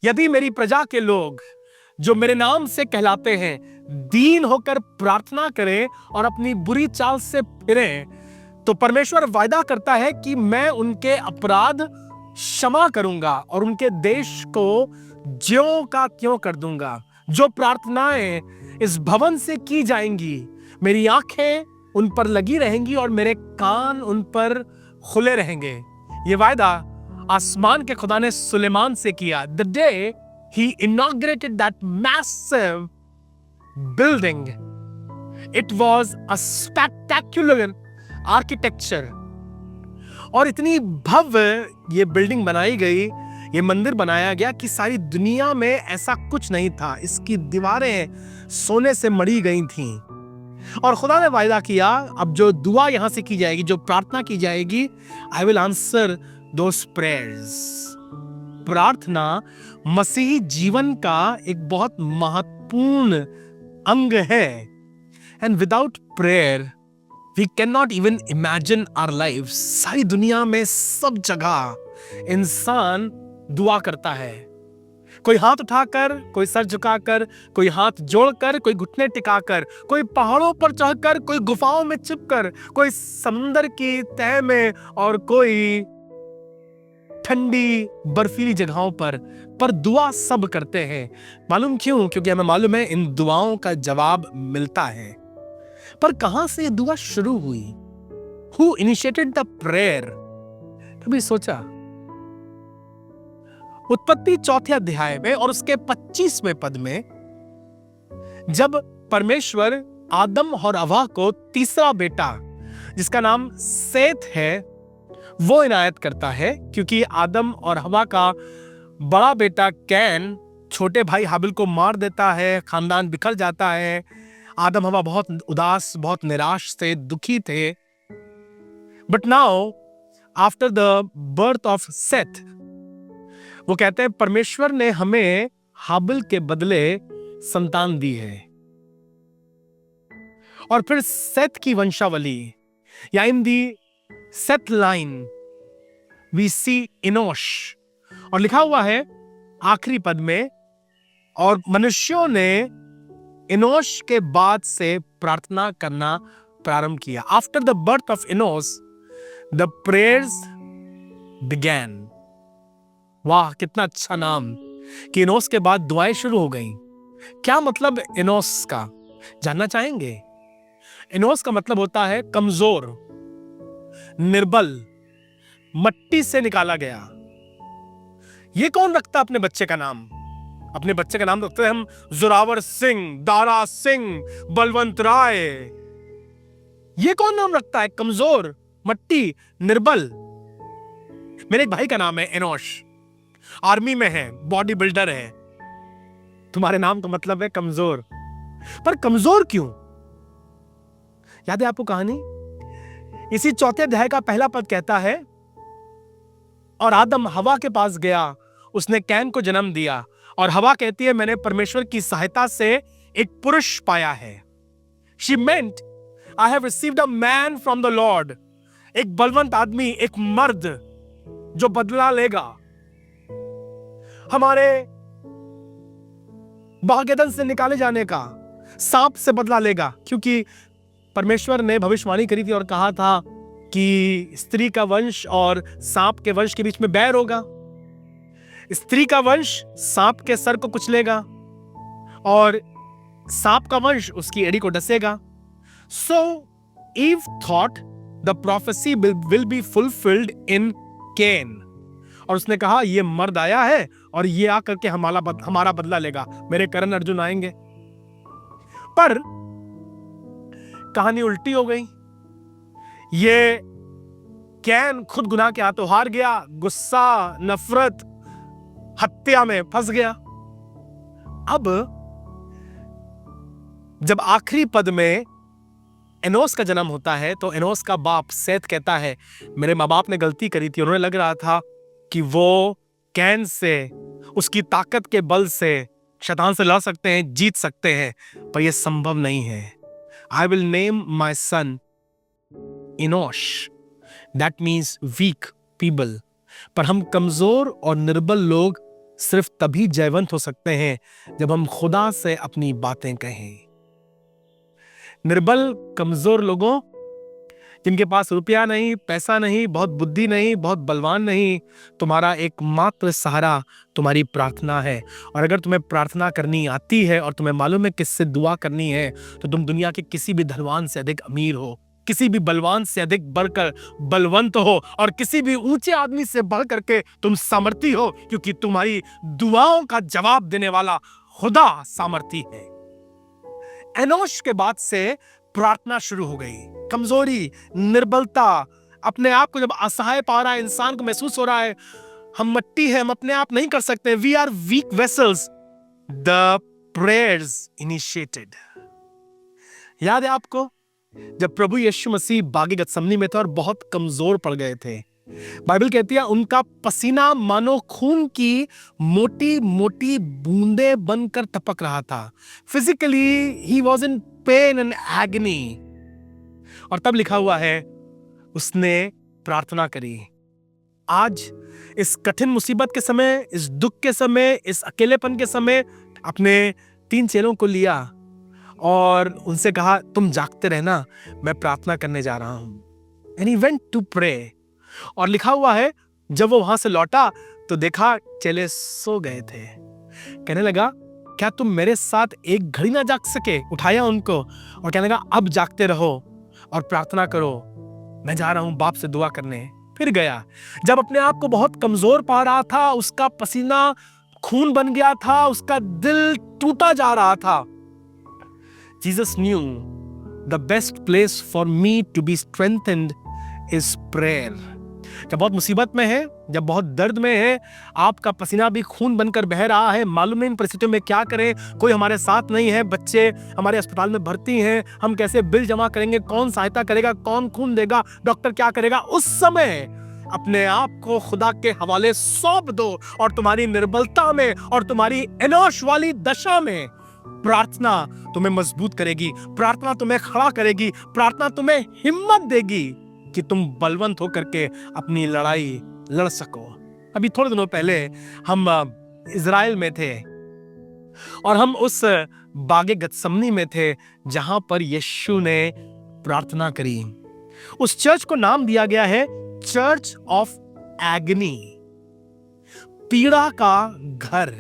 यदि मेरी प्रजा के लोग जो मेरे नाम से कहलाते हैं दीन होकर प्रार्थना करें और अपनी बुरी चाल से फिरें, तो परमेश्वर वायदा करता है कि मैं उनके अपराध क्षमा करूंगा और उनके देश को ज्यों का त्यों कर दूंगा। जो प्रार्थनाएं इस भवन से की जाएंगी, मेरी आंखें उन पर लगी रहेंगी और मेरे कान उन पर खुले रहेंगे। ये वायदा आसमान के खुदा ने सुलेमान से किया। The day he inaugurated that massive building, it was a spectacular architecture। और इतनी भव्य ये बिल्डिंग बनाई गई, ये मंदिर बनाया गया कि सारी दुनिया में ऐसा कुछ नहीं था। इसकी दीवारें सोने से मढ़ी गई थीं। और खुदा ने वायदा किया, अब जो दुआ यहां से की जाएगी, जो प्रार्थना की जाएगी, I will answer those prayers. प्रार्थना मसीही जीवन का एक बहुत महत्वपूर्ण अंग है। And without prayer we can not even imagine our life. सारी दुनिया में सब जगह इंसान दुआ करता है, कोई हाथ उठाकर, कोई सर झुकाकर, कोई हाथ जोड़कर, कोई घुटने टिकाकर, कोई पहाड़ों पर चढ़कर, कोई गुफाओं में छिपकर, कोई समुंदर की तह में और कोई ठंडी बर्फीली जगहों पर दुआ सब करते हैं। मालूम क्यों? क्योंकि हमें मालूम है इन दुआओं का जवाब मिलता है। पर कहां से ये दुआ शुरू हुई? Who initiated the prayer? कभी सोचा? उत्पत्ति 4 अध्याय में और उसके 25वें पद में जब परमेश्वर आदम और हवा को तीसरा बेटा, जिसका नाम सेत है, वो इनायत करता है, क्योंकि आदम और हवा का बड़ा बेटा कैन छोटे भाई हाबिल को मार देता है, खानदान बिखर जाता है। आदम हवा बहुत उदास, बहुत निराश थे, दुखी थे। But now after the birth of Seth, वो कहते हैं परमेश्वर ने हमें हाबिल के बदले संतान दी है। और फिर सेथ की वंशावली, या इन दी सेथ लाइन वी सी इनोश, और लिखा हुआ है आखिरी पद में, और मनुष्यों ने इनोश के बाद से प्रार्थना करना प्रारंभ किया। After the birth of Enos the prayers began. वाह, कितना अच्छा नाम कि इनोस के बाद दुआएं शुरू हो गई। क्या मतलब इनोस का जानना चाहेंगे? इनोस का मतलब होता है कमजोर, निर्बल, मट्टी से निकाला गया। ये कौन रखता अपने बच्चे का नाम? अपने बच्चे का नाम रखते हैं हम जोरावर सिंह, दारा सिंह, बलवंत राय। ये कौन नाम रखता है? कमजोर, मट्टी, निर्बल। मेरे एक भाई का नाम है एनोश, आर्मी में है, बॉडी बिल्डर है। तुम्हारे नाम का मतलब है कमजोर। पर कमजोर क्यों? याद है आपको कहानी? इसी 4 अध्याय का पहला पद कहता है, और आदम हवा के पास गया, उसने कैन को जन्म दिया। और हवा कहती है, मैंने परमेश्वर की सहायता से एक पुरुष पाया है। She meant, I have received a man from the Lord। एक बलवंत आदमी, एक मर्द जो बदला लेगा, हमारे बागेदन से निकाले जाने का, सांप से बदला लेगा। क्योंकि परमेश्वर ने भविष्यवाणी करी थी और कहा था कि स्त्री का वंश और सांप के वंश के बीच में बैर होगा। स्त्री का वंश सांप के सर को कुचलेगा और सांप का वंश उसकी एड़ी को डसेगा। So Eve thought the prophecy will be fulfilled in Cain. और उसने कहा, ये मर्द आया है और ये आकर के हमारा बदला लेगा, मेरे करण अर्जुन आएंगे। पर कहानी उल्टी हो गई। ये कैन खुद गुनाह के हाथों हार गया, गुस्सा, नफरत, हत्या में फंस गया। अब जब आखिरी पद में एनोस का जन्म होता है, तो एनोस का बाप सेत कहता है, मेरे माँ बाप ने गलती करी थी। उन्हें लग रहा था कि वो कैन से, उसकी ताकत के बल से शैतान से लड़ सकते हैं, जीत सकते हैं, पर यह संभव नहीं है। I will name my son Enosh, that means weak people। पर हम कमजोर और निर्बल लोग सिर्फ तभी जयवंत हो सकते हैं जब हम खुदा से अपनी बातें कहें। निर्बल, कमजोर लोगों, जिनके पास रुपया नहीं, पैसा नहीं, बहुत बुद्धि नहीं, बहुत बलवान नहीं, तुम्हारा एकमात्र सहारा तुम्हारी प्रार्थना है। और अगर तुम्हें प्रार्थना करनी आती है और तुम्हें मालूम है किससे दुआ करनी है, तो तुम दुनिया के किसी भी धनवान से अधिक अमीर हो, किसी भी बलवान से अधिक बढ़कर बलवंत हो, और किसी भी ऊंचे आदमी से बढ़ करके तुम सामर्थी हो, क्योंकि तुम्हारी दुआओं का जवाब देने वाला खुदा सामर्थी है। एनोश के बाद से प्रार्थना शुरू हो गई। कमजोरी, निर्बलता, अपने आप को जब असहाय पा रहा है, इंसान को महसूस हो रहा है हम मिट्टी है, हम अपने आप नहीं कर सकते, we are weak vessels, the prayers initiated. याद है आपको जब प्रभु यीशु मसीह बागे गतसमनी में थे और बहुत कमजोर पड़ गए थे, बाइबल कहती है उनका पसीना मानो खून की मोटी मोटी बूंदें बनकर टपक रहा था। Physically he was in pen and agony. और तब लिखा हुआ है उसने प्रार्थना करी। आज इस कठिन मुसीबत के समय, इस दुख के समय, इस अकेलेपन के समय अपने 3 चेलों को लिया और उनसे कहा तुम जागते रहना, मैं प्रार्थना करने जा रहा हूं। And he went to pray. और लिखा हुआ है जब वो वहां से लौटा तो देखा चेले सो गए थे। कहने लगा क्या तुम मेरे साथ एक घड़ी ना जाग सके? उठाया उनको और कहने लगा अब जागते रहो और प्रार्थना करो, मैं जा रहा हूं बाप से दुआ करने। फिर गया। जब अपने आप को बहुत कमजोर पा रहा था, उसका पसीना खून बन गया था, उसका दिल टूटा जा रहा था, Jesus knew the best place for me to be strengthened is prayer. जब बहुत मुसीबत में है, जब बहुत दर्द में है, आपका पसीना भी खून बनकर बह रहा है, मालूम नहीं इन परिस्थितियों में क्या करें, कोई हमारे साथ नहीं है, बच्चे हमारे अस्पताल में भर्ती हैं, हम कैसे बिल जमा करेंगे, कौन सहायता करेगा, कौन खून देगा, डॉक्टर क्या करेगा, उस समय अपने आप को खुदा के हवाले सौंप दो और तुम्हारी निर्बलता में और तुम्हारी एनोश वाली दशा में प्रार्थना तुम्हें मजबूत करेगी, प्रार्थना तुम्हें खड़ा करेगी, प्रार्थना तुम्हें हिम्मत देगी कि तुम बलवंत होकर के अपनी लड़ाई लड़ सको। अभी थोड़े दिनों पहले हम इज़राइल में थे और हम उस बागे गतसमनी में थे जहां पर यीशु ने प्रार्थना करी। उस चर्च को नाम दिया गया है चर्च ऑफ एगनी, पीड़ा का घर।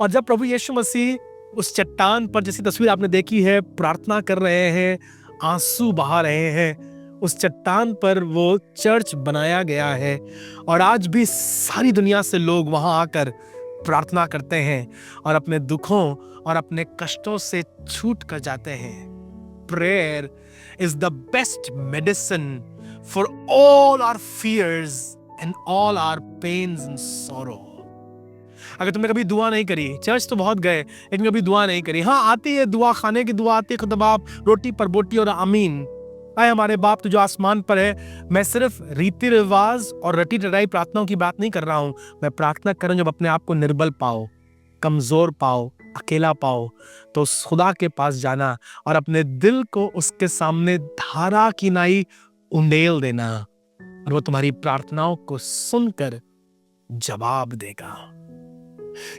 और जब प्रभु यीशु मसीह उस चट्टान पर, जैसी तस्वीर आपने देखी है, प्रार्थना कर रहे हैं, आंसू बहा रहे हैं, उस चट्टान पर वो चर्च बनाया गया है और आज भी सारी दुनिया से लोग वहां आकर प्रार्थना करते हैं और अपने दुखों और अपने कष्टों से छूट कर जाते हैं। Prayer is the best medicine for all our fears and all our pains and sorrow. अगर तुमने कभी दुआ नहीं करी, चर्च तो बहुत गए लेकिन कभी दुआ नहीं करी, हाँ आती है दुआ, खाने की दुआ आती है, खुदा बाप रोटी पर बोटी और आमीन, आए हमारे बाप तो जो आसमान पर है। मैं सिर्फ रीति रिवाज और रटी रटाई प्रार्थनाओं की बात नहीं कर रहा हूं, मैं प्रार्थना कर रहा हूं जब अपने आप को निर्बल पाओ, कमजोर पाओ, अकेला पाओ, तो उस खुदा के पास जाना और अपने दिल को उसके सामने धारा की नाई उंडेल देना और वो तुम्हारी प्रार्थनाओं को सुनकर जवाब देगा।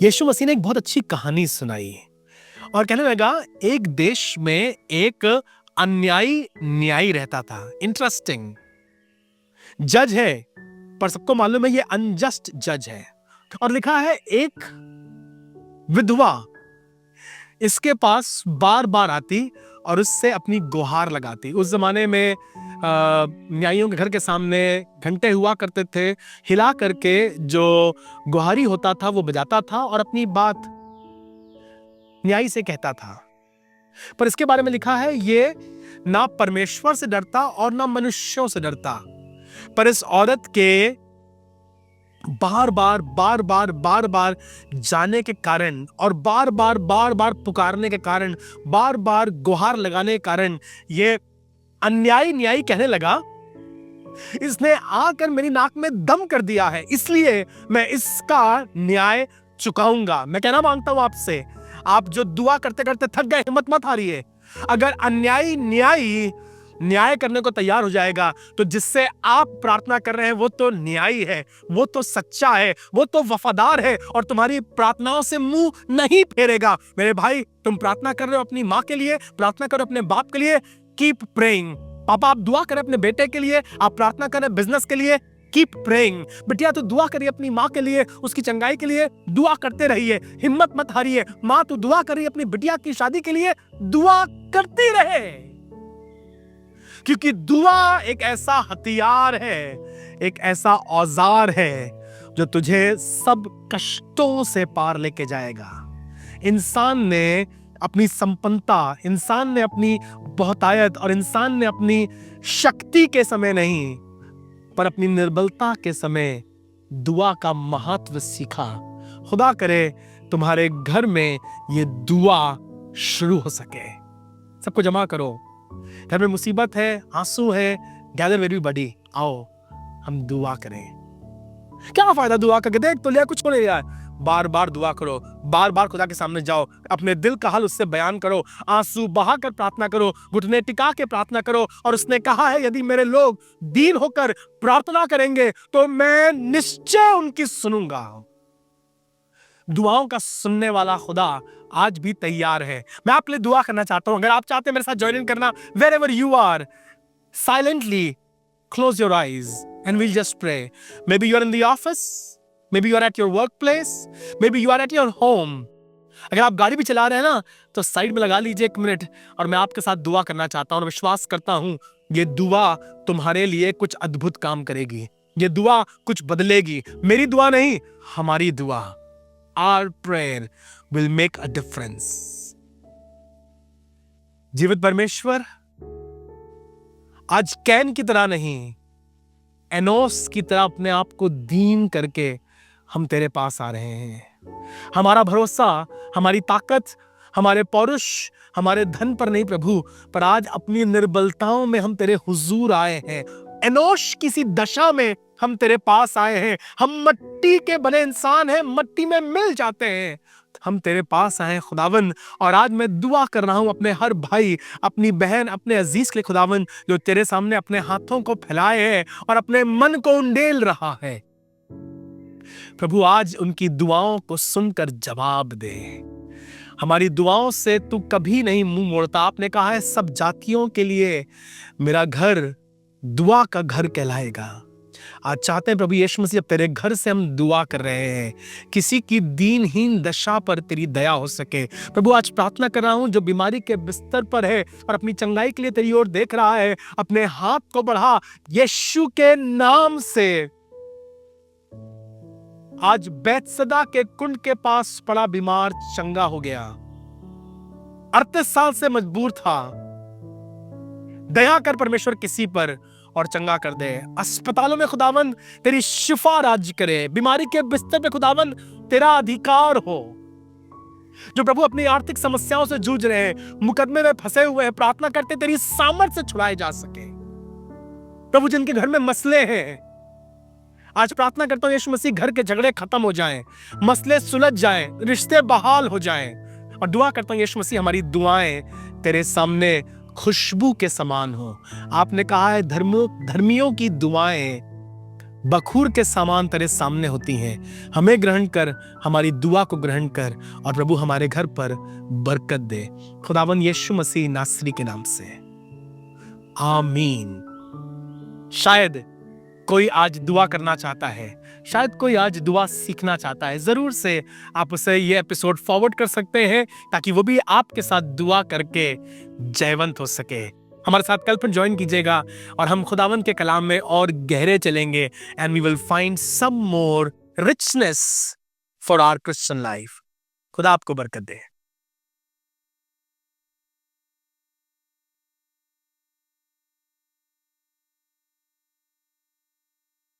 यीशु मसीह ने एक बहुत अच्छी कहानी सुनाई और कहने लगा एक देश में एक अन्यायी न्यायी रहता था। इंटरेस्टिंग, जज है पर सबको मालूम है ये अनजस्ट जज है। और लिखा है एक विधवा इसके पास बार बार आती और उससे अपनी गुहार लगाती। उस जमाने में न्यायियों के घर के सामने घंटे हुआ करते थे, हिला करके जो गुहारी होता था वो बजाता था और अपनी बात न्यायी से कहता था। पर इसके बारे में लिखा है ये ना परमेश्वर से डरता और ना मनुष्यों से डरता। पर इस औरत के बार बार जाने के कारण और बार बार पुकारने के कारण, बार बार गुहार लगाने के कारण ये अन्यायी न्यायी कहने लगा इसने आकर मेरी नाक में दम कर दिया है, इसलिए मैं इसका न्याय चुकाऊंगा। मैं कहना मांगता हूं आपसे, आप जो दुआ करते करते थक गए, हिम्मत मत हारिए। अगर अन्यायी न्यायी न्याय करने को तैयार हो जाएगा, तो जिससे आप प्रार्थना कर रहे हैं वो तो न्यायी है, वो तो सच्चा है, वो तो वफादार है और तुम्हारी प्रार्थनाओं से मुंह नहीं फेरेगा। मेरे भाई, तुम प्रार्थना कर रहे हो अपनी माँ के लिए, प्रार्थना करो अपने बाप के लिए, कीप प्रेइंग। पापा आप दुआ करें अपने बेटे के लिए, आप प्रार्थना करें बिजनेस के लिए, कीप प्रेइंग। बिटिया तो दुआ करिए अपनी माँ के लिए, उसकी चंगाई के लिए दुआ करते रहिए, हिम्मत मत हारिए। माँ तो दुआ करिए अपनी बिटिया की शादी के लिए, दुआ करती रहे, क्योंकि दुआ एक ऐसा हथियार है, एक ऐसा औजार है जो तुझे सब कष्टों से पार लेके जाएगा। इंसान ने अपनी संपन्नता, इंसान ने अपनी बहुतायत और इंसान ने अपनी शक्ति के समय नहीं, पर अपनी निर्बलता के समय दुआ का महत्व सीखा। खुदा करे तुम्हारे घर में ये दुआ शुरू हो सके। सबको जमा करो, घर में मुसीबत है, आंसू है, गैदर एवरीबॉडी, आओ हम दुआ करें। क्या फायदा दुआ करके, देख तो लिया कुछ नहीं यार। बार बार दुआ करो, बार बार खुदा के सामने जाओ, अपने दिल का हाल उससे बयान करो, आंसू बहा कर प्रार्थना करो, घुटने टिका के प्रार्थना करो। और उसने कहा है यदि मेरे लोग दीन होकर प्रार्थना करेंगे तो मैं निश्चय उनकी सुनूंगा। दुआओं का सुनने वाला खुदा आज भी तैयार है। मैं आपके लिए दुआ करना चाहता हूं। अगर आप चाहते हैं मेरे साथ ज्वाइन इन करना, wherever you are, silently close your eyes and we'll just pray. Maybe you are in the office, maybe you are at your workplace, maybe you are at your home. अगर आप गाड़ी भी चला रहे हैं ना, तो साइड में लगा लीजिए 1 मिनट और मैं आपके साथ दुआ करना चाहता हूं और विश्वास करता हूं ये दुआ तुम्हारे लिए कुछ अद्भुत काम करेगी, ये दुआ कुछ बदलेगी। मेरी दुआ नहीं, हमारी दुआ, our prayer will make a difference. जीवित परमेश्वर, आज कैन की तरह नहीं, एनोस की तरह अपने आप को दीन करके हम तेरे पास आ रहे हैं। हमारा भरोसा, हमारी ताकत, हमारे पौरुष, हमारे धन पर नहीं प्रभु, पर आज अपनी निर्बलताओं में हम तेरे हुजूर आए हैं। एनोश किसी दशा में हम तेरे पास आए हैं। हम मट्टी के बने इंसान हैं, मट्टी में मिल जाते हैं। हम तेरे पास आए खुदावन, और आज मैं दुआ कर रहा हूं अपने हर भाई, अपनी बहन, अपने अजीज के लिए खुदावन, जो तेरे सामने अपने हाथों को फैलाए हैं और अपने मन को उंडेल रहा है। प्रभु आज उनकी दुआओं को सुनकर जवाब दे। हमारी दुआओं से तू कभी नहीं मुंह मोड़ता। आपने कहा है सब जातियों के लिए मेरा घर दुआ का घर कहलाएगा। आज चाहते हैं प्रभु यीशु मसीह, अब तेरे घर से हम दुआ कर रहे हैं, किसी की दीनहीन दशा पर तेरी दया हो सके। प्रभु आज प्रार्थना कर रहा हूं जो बीमारी के बिस्तर पर है और अपनी चंगाई के लिए तेरी ओर देख रहा है, अपने हाथ को बढ़ा यीशु के नाम से। आज बैतसदा के कुंड के पास पड़ा बीमार चंगा हो गया, 38 साल से मजबूर था। दया कर परमेश्वर किसी पर और चंगा कर दे। अस्पतालों में खुदावंद तेरी शिफा राज्य करे। बीमारी के बिस्तर पे खुदावंद तेरा अधिकार हो। जो प्रभु अपनी आर्थिक समस्याओं से जूझ रहे हैं, मुकदमे में फंसे हुए हैं, प्रार्थना करते तेरी सामर्थ से छुड़ाए जा सके। प्रभु जिनके घर में मसले हैं, आज प्रार्थना करता हूं यीशु मसीह घर के झगड़े खत्म हो जाएं, मसले सुलझ जाएं, रिश्ते बहाल हो जाएं। और दुआ करता हूं यीशु मसीह हमारी दुआएं तेरे सामने खुशबू के समान हो। आपने कहा है धर्मियों की दुआएं बखूर के समान तेरे सामने होती हैं। हमें ग्रहण कर, हमारी दुआ को ग्रहण कर और प्रभु हमारे घर पर बरकत दे। खुदावन यीशु मसीह नासरी के नाम से, आमीन। शायद कोई आज दुआ करना चाहता है, शायद कोई आज दुआ सीखना चाहता है। जरूर से आप उसे ये एपिसोड फॉरवर्ड कर सकते हैं ताकि वो भी आपके साथ दुआ करके जयवंत हो सके। हमारे साथ कल फिर ज्वाइन कीजिएगा और हम खुदावन के कलाम में और गहरे चलेंगे and we will find some more richness for our Christian life. खुदा आपको बरकत दे।